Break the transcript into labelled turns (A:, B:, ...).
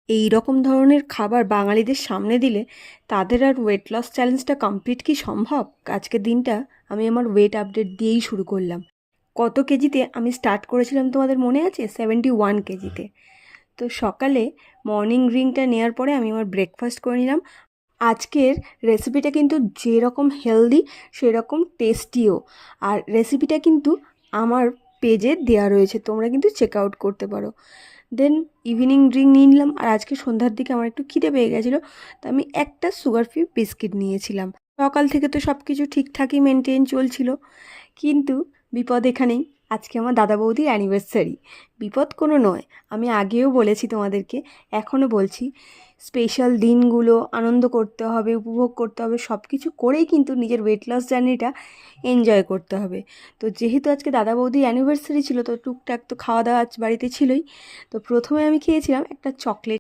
A: এই রকম ধরনের খাবার বাঙালিদের সামনে দিলে তাদের আর ওয়েট লস চ্যালেঞ্জটা কমপ্লিট কি সম্ভব? আজকের দিনটা আমি আমার ওয়েট আপডেট দিয়েই শুরু করলাম। কত কেজিতে আমি স্টার্ট করেছিলাম তোমাদের মনে আছে? 71 কেজিতে। তো সকালে মর্নিং ড্রিঙ্কটা নেওয়ার পরে আমি আমার ব্রেকফাস্ট করে নিলাম। আজকের রেসিপিটা কিন্তু যেরকম হেলদি সেরকম টেস্টিও। আর রেসিপিটা কিন্তু আমার পেজে দেওয়া রয়েছে, তোমরা কিন্তু চেক আউট করতে পারো। দেন ইভিনিং ড্রিঙ্ক নিয়ে নিলাম। আর আজকে সন্ধ্যার দিকে আমার একটু খিদে পেয়ে গেছিলো, তো আমি একটা সুগার ফ্রি বিস্কিট নিয়েছিলাম। সকাল থেকে তো সব কিছু ঠিকঠাকই মেনটেন চলছিল, কিন্তু বিপদ এখানেই। আজকে আমার দাদা বৌদির অ্যানিভার্সারি। বিপদ কোনো নয়, আমি আগেও বলেছি তোমাদেরকে, এখনও বলছি, স্পেশাল দিনগুলো আনন্দ করতে হবে, উপভোগ করতে হবে, সব কিছু করেই কিন্তু নিজের ওয়েট লস জার্নিটা এনজয় করতে হবে। তো যেহেতু আজকে দাদা বৌদির অ্যানিভার্সারি ছিল, তো টুকটাক তো খাওয়া দাওয়া আজ বাড়িতে ছিলই। তো প্রথমে আমি খেয়েছিলাম একটা চকলেট